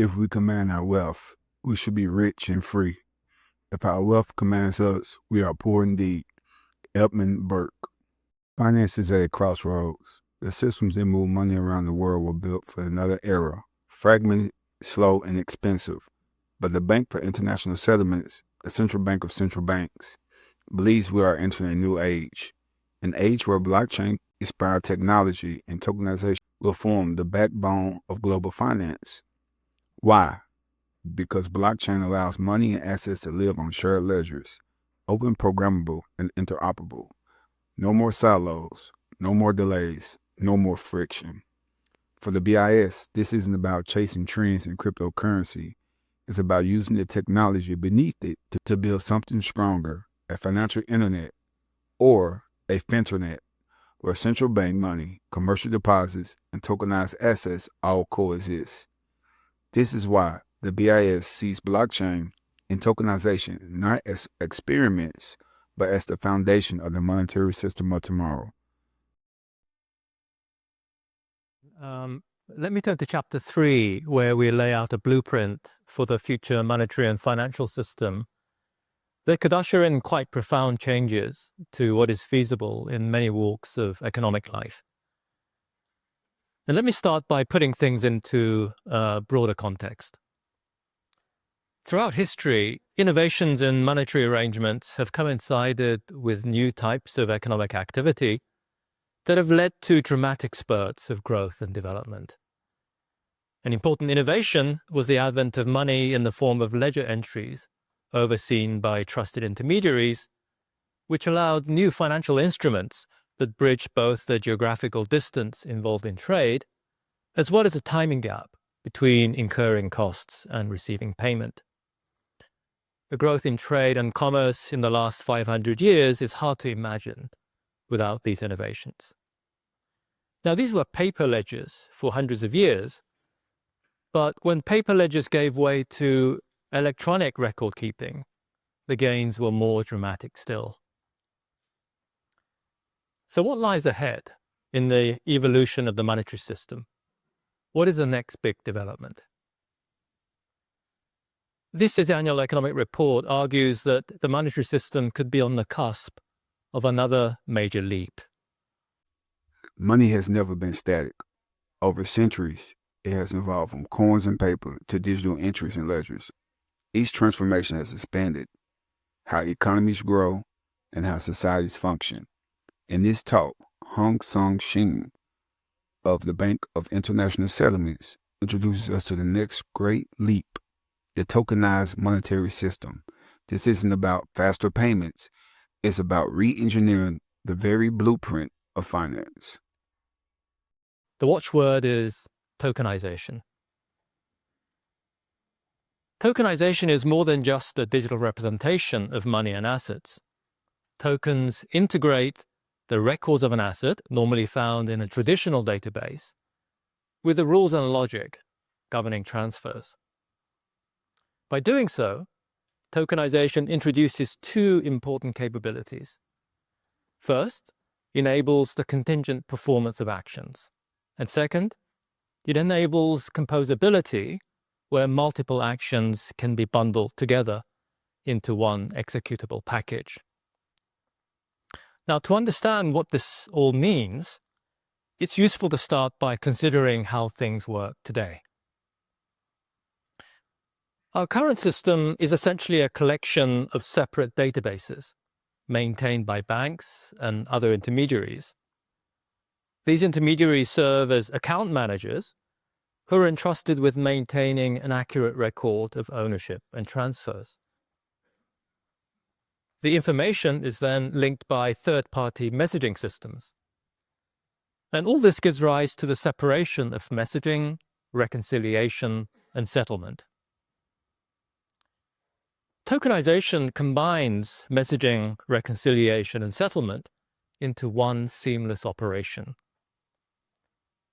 If we command our wealth, we should be rich and free. If our wealth commands us, we are poor indeed. Edmund Burke. Finance is at a crossroads. The systems that move money around the world were built for another era, fragmented, slow, and expensive. But the Bank for International Settlements, the central bank of central banks, believes we are entering a new age, an age where blockchain-inspired technology and tokenization will form the backbone of global finance. Why? Because blockchain allows money and assets to live on shared ledgers, open, programmable, and interoperable. No more silos, no more delays, no more friction. For the BIS, this isn't about chasing trends in cryptocurrency. It's about using the technology beneath it to build something stronger, a financial internet, or a finternet, where central bank money, commercial deposits, and tokenized assets all coexist. This is why the BIS sees blockchain and tokenization not as experiments, but as the foundation of the monetary system of tomorrow. Let me turn to chapter 3, where we lay out a blueprint for the future monetary and financial system that could usher in quite profound changes to what is feasible in many walks of economic life. And let me start by putting things into a broader context. Throughout history, innovations in monetary arrangements have coincided with new types of economic activity that have led to dramatic spurts of growth and development. An important innovation was the advent of money in the form of ledger entries, overseen by trusted intermediaries, which allowed new financial instruments that bridged both the geographical distance involved in trade, as well as a timing gap between incurring costs and receiving payment. The growth in trade and commerce in the last 500 years is hard to imagine without these innovations. Now, these were paper ledgers for hundreds of years, but when paper ledgers gave way to electronic record keeping, the gains were more dramatic still. So what lies ahead in the evolution of the monetary system? What is the next big development? This year's annual economic report argues that the monetary system could be on the cusp of another major leap. Money has never been static. Over centuries, it has evolved from coins and paper to digital entries and ledgers. Each transformation has expanded how economies grow and how societies function. In this talk, Hyun Song Shin of the Bank of International Settlements introduces us to the next great leap, the tokenized monetary system. This isn't about faster payments. It's about re-engineering the very blueprint of finance. The watchword is tokenization. Tokenization is more than just a digital representation of money and assets. Tokens integrate the records of an asset, normally found in a traditional database, with the rules and logic governing transfers. By doing so, tokenization introduces two important capabilities. First, enables the contingent performance of actions. And second, it enables composability, where multiple actions can be bundled together into one executable package. Now, to understand what this all means, it's useful to start by considering how things work today. Our current system is essentially a collection of separate databases maintained by banks and other intermediaries. These intermediaries serve as account managers who are entrusted with maintaining an accurate record of ownership and transfers. The information is then linked by third-party messaging systems. And all this gives rise to the separation of messaging, reconciliation, and settlement. Tokenization combines messaging, reconciliation, and settlement into one seamless operation.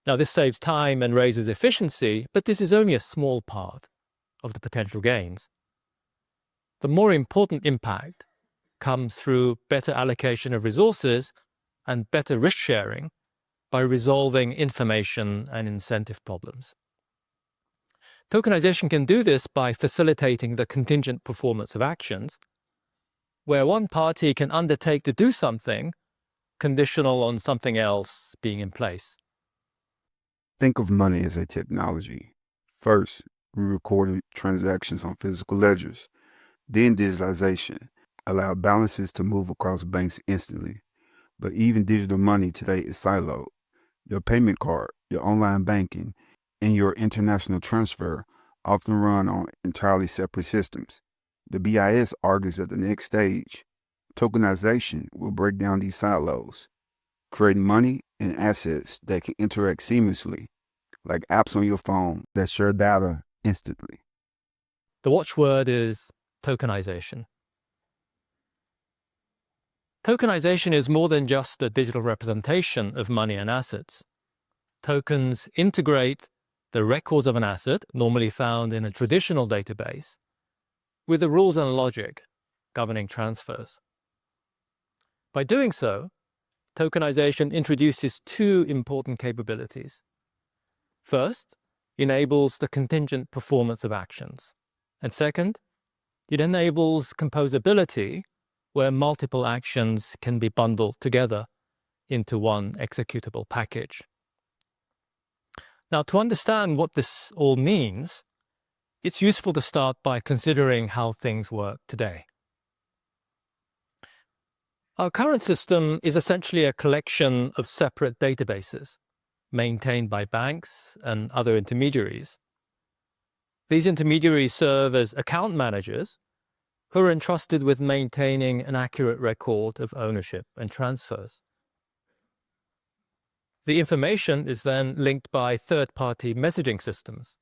Now, this saves time and raises efficiency, but this is only a small part of the potential gains. The more important impact comes through better allocation of resources and better risk sharing by resolving information and incentive problems. Tokenization can do this by facilitating the contingent performance of actions, where one party can undertake to do something conditional on something else being in place. Think of money as a technology. First, we recorded transactions on physical ledgers. Then digitalization allowed balances to move across banks instantly. But even digital money today is siloed. Your payment card, your online banking, and your international transfer often run on entirely separate systems. The BIS argues that the next stage, tokenization, will break down these silos, creating money and assets that can interact seamlessly, like apps on your phone that share data instantly. The watchword is tokenization. Tokenization is more than just a digital representation of money and assets. Tokens integrate the records of an asset, normally found in a traditional database, with the rules and logic governing transfers. By doing so, tokenization introduces two important capabilities. First, enables the contingent performance of actions. And second, it enables composability, where multiple actions can be bundled together into one executable package. Now, to understand what this all means, it's useful to start by considering how things work today. Our current system is essentially a collection of separate databases maintained by banks and other intermediaries. These intermediaries serve as account managers who are entrusted with maintaining an accurate record of ownership and transfers. The information is then linked by third-party messaging systems.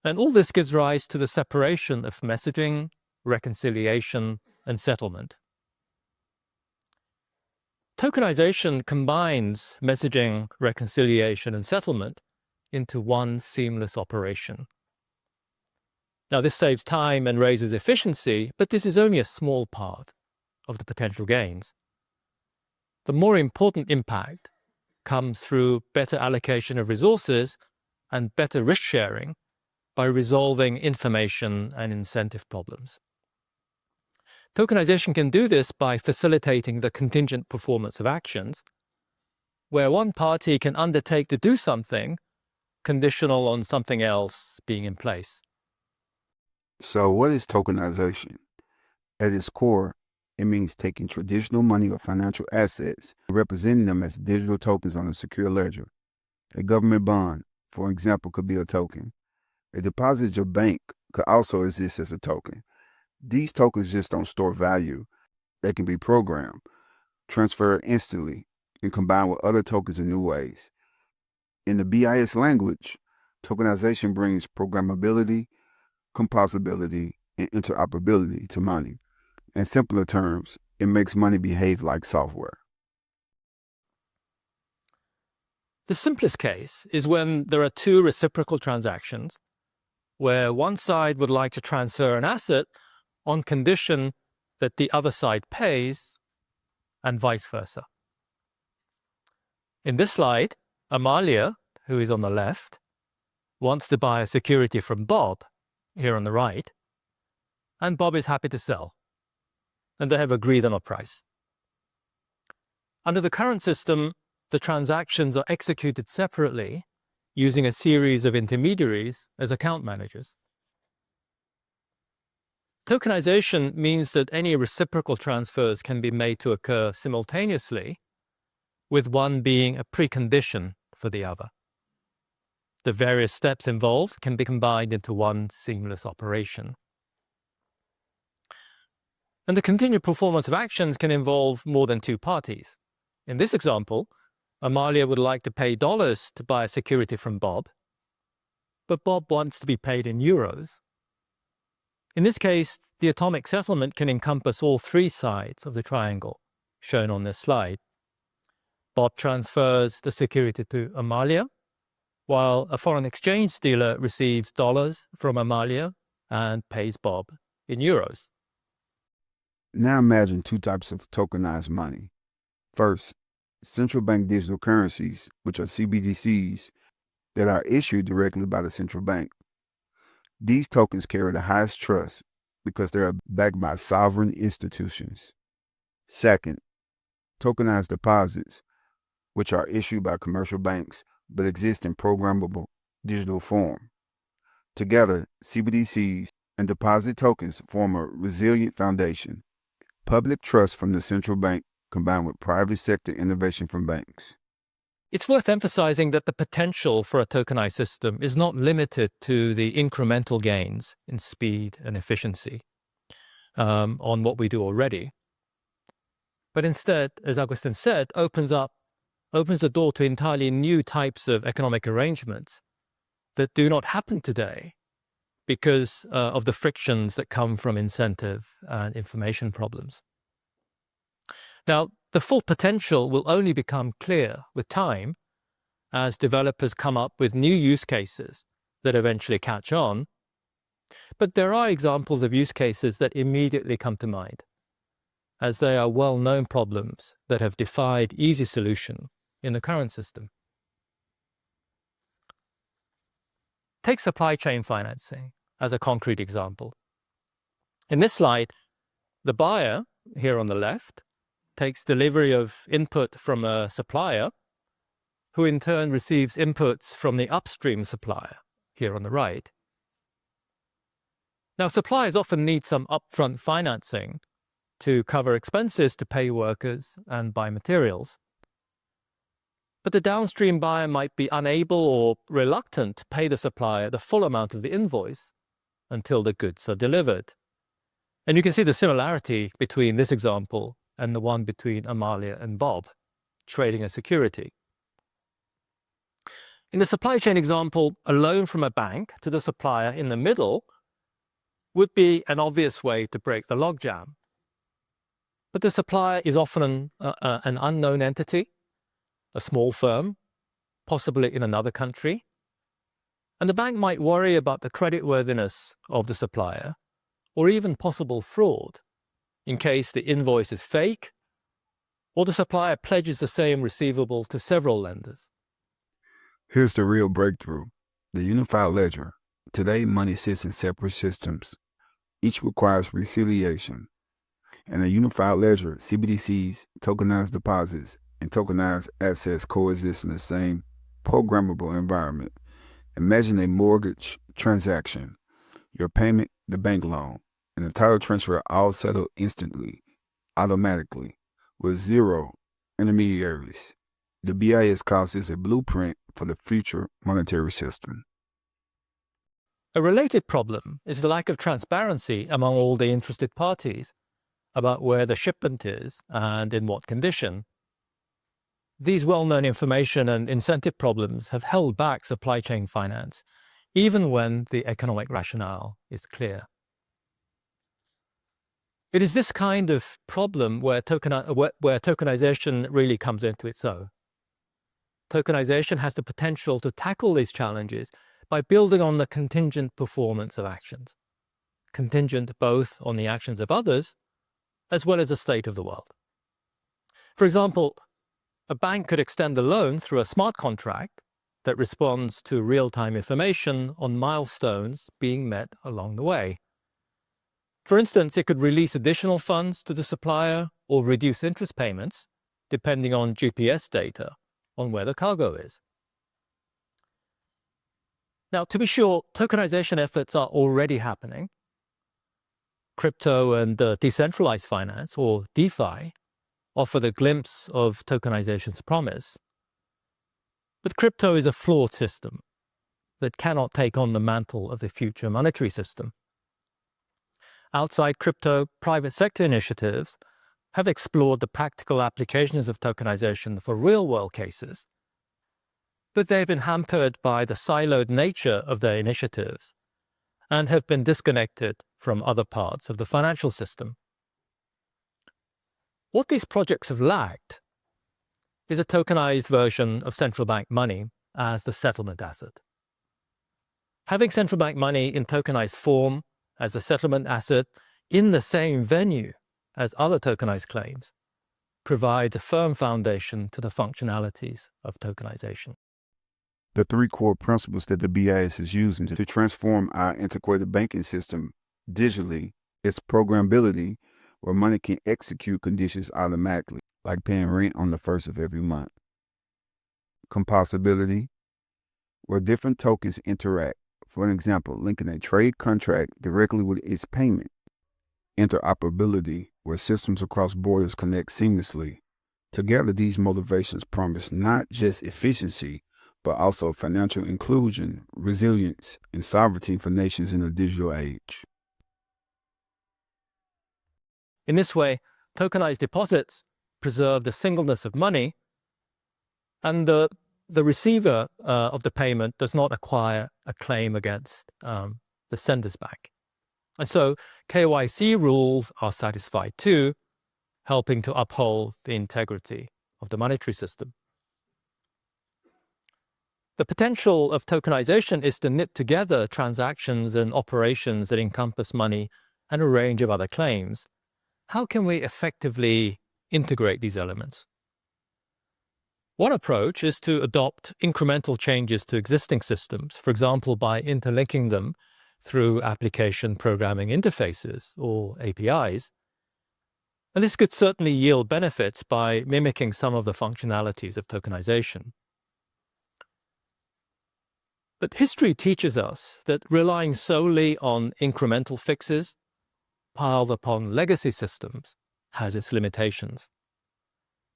And all this gives rise to the separation of messaging, reconciliation, and settlement. Tokenization combines messaging, reconciliation, and settlement into one seamless operation. Now, this saves time and raises efficiency, but this is only a small part of the potential gains. The more important impact comes through better allocation of resources and better risk sharing by resolving information and incentive problems. Tokenization can do this by facilitating the contingent performance of actions, where one party can undertake to do something conditional on something else being in place. So, what is tokenization? At its core, it means taking traditional money or financial assets and representing them as digital tokens on a secure ledger. A government bond, for example, could be a token. A deposit at your bank could also exist as a token. These tokens just don't store value. They can be programmed, transferred instantly, and combined with other tokens in new ways. In the BIS language, tokenization brings programmability, composability, and interoperability to money. In simpler terms, it makes money behave like software. The simplest case is when there are two reciprocal transactions where one side would like to transfer an asset on condition that the other side pays, and vice versa. In this slide, Amalia, who is on the left, wants to buy a security from Bob, here on the right, and Bob is happy to sell, and they have agreed on a price. Under the current system, the transactions are executed separately using a series of intermediaries as account managers. Tokenization means that any reciprocal transfers can be made to occur simultaneously, with one being a precondition for the other. The various steps involved can be combined into one seamless operation. And the continued performance of actions can involve more than two parties. In this example, Amalia would like to pay dollars to buy a security from Bob, but Bob wants to be paid in euros. In this case, the atomic settlement can encompass all three sides of the triangle shown on this slide. Bob transfers the security to Amalia, while a foreign exchange dealer receives dollars from Amalia and pays Bob in euros. Now imagine two types of tokenized money. First, central bank digital currencies, which are CBDCs, that are issued directly by the central bank. These tokens carry the highest trust because they are backed by sovereign institutions. Second, tokenized deposits, which are issued by commercial banks but exist in programmable digital form. Together, CBDCs and deposit tokens form a resilient foundation. Public trust from the central bank combined with private sector innovation from banks. It's worth emphasizing that the potential for a tokenized system is not limited to the incremental gains in speed and efficiency on what we do already, but instead, as Augustin said, opens the door to entirely new types of economic arrangements that do not happen today because of the frictions that come from incentive and information problems. Now, the full potential will only become clear with time as developers come up with new use cases that eventually catch on. But there are examples of use cases that immediately come to mind, as they are well-known problems that have defied easy solution in the current system. Take supply chain financing as a concrete example. In this slide, the buyer, here on the left, takes delivery of input from a supplier, who in turn receives inputs from the upstream supplier, here on the right. Now, suppliers often need some upfront financing to cover expenses to pay workers and buy materials. But the downstream buyer might be unable or reluctant to pay the supplier the full amount of the invoice until the goods are delivered. And you can see the similarity between this example and the one between Amalia and Bob, trading a security. In the supply chain example, a loan from a bank to the supplier in the middle would be an obvious way to break the logjam. But the supplier is often an unknown entity, a small firm, possibly in another country, and the bank might worry about the creditworthiness of the supplier or even possible fraud in case the invoice is fake or the supplier pledges the same receivable to several lenders. Here's the real breakthrough: the unified ledger. Today, money sits in separate systems. Each requires reconciliation. In a unified ledger, CBDCs, tokenized deposits, and tokenized assets coexist in the same programmable environment. Imagine a mortgage transaction, your payment, the bank loan, and the title transfer all settled instantly, automatically, with zero intermediaries. The BIS cost is a blueprint for the future monetary system. A related problem is the lack of transparency among all the interested parties about where the shipment is and in what condition. These well-known information and incentive problems have held back supply chain finance, even when the economic rationale is clear. It is this kind of problem where tokenization really comes into its own. Tokenization has the potential to tackle these challenges by building on the contingent performance of actions, contingent both on the actions of others as well as the state of the world. For example, a bank could extend a loan through a smart contract that responds to real-time information on milestones being met along the way. For instance, it could release additional funds to the supplier or reduce interest payments, depending on GPS data on where the cargo is. Now, to be sure, tokenization efforts are already happening. Crypto and decentralized finance, or DeFi, offer the glimpse of tokenization's promise. But crypto is a flawed system that cannot take on the mantle of the future monetary system. Outside crypto, private sector initiatives have explored the practical applications of tokenization for real-world cases, but they've been hampered by the siloed nature of their initiatives and have been disconnected from other parts of the financial system. What these projects have lacked is a tokenized version of central bank money as the settlement asset. Having central bank money in tokenized form as a settlement asset in the same venue as other tokenized claims provides a firm foundation to the functionalities of tokenization. The three core principles that the BIS is using to transform our antiquated banking system digitally is programmability, where money can execute conditions automatically, like paying rent on the first of every month. Composability, where different tokens interact. For an example, linking a trade contract directly with its payment. Interoperability, where systems across borders connect seamlessly. Together, these motivations promise not just efficiency, but also financial inclusion, resilience, and sovereignty for nations in a digital age. In this way, tokenized deposits preserve the singleness of money, and the receiver of the payment does not acquire a claim against the sender's bank. And so KYC rules are satisfied too, helping to uphold the integrity of the monetary system. The potential of tokenization is to knit together transactions and operations that encompass money and a range of other claims. How can we effectively integrate these elements? One approach is to adopt incremental changes to existing systems, for example, by interlinking them through application programming interfaces or APIs. And this could certainly yield benefits by mimicking some of the functionalities of tokenization. But history teaches us that relying solely on incremental fixes piled upon legacy systems has its limitations.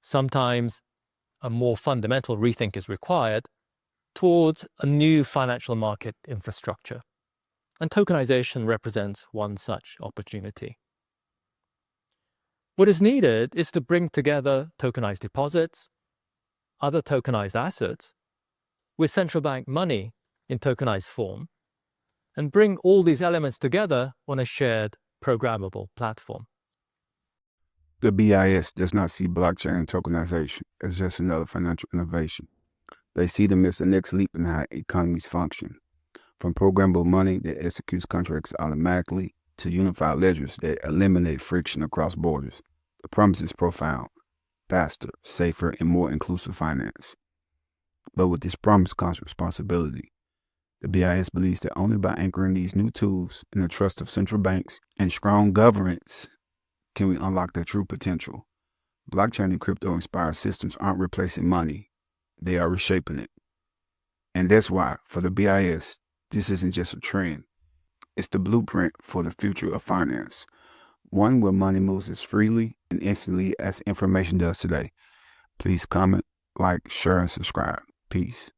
Sometimes a more fundamental rethink is required towards a new financial market infrastructure, and tokenization represents one such opportunity. What is needed is to bring together tokenized deposits, other tokenized assets, with central bank money in tokenized form, and bring all these elements together on a shared programmable platform. The BIS does not see blockchain and tokenization as just another financial innovation. They see them as the next leap in how economies function, from programmable money that executes contracts automatically to unified ledgers that eliminate friction across borders. The promise is profound: faster, safer, and more inclusive finance. But with this promise comes responsibility. The BIS believes that only by anchoring these new tools in the trust of central banks and strong governance can we unlock their true potential. Blockchain and crypto-inspired systems aren't replacing money, they are reshaping it. And that's why, for the BIS, this isn't just a trend. It's the blueprint for the future of finance, one where money moves as freely and instantly as information does today. Please comment, like, share, and subscribe. Peace.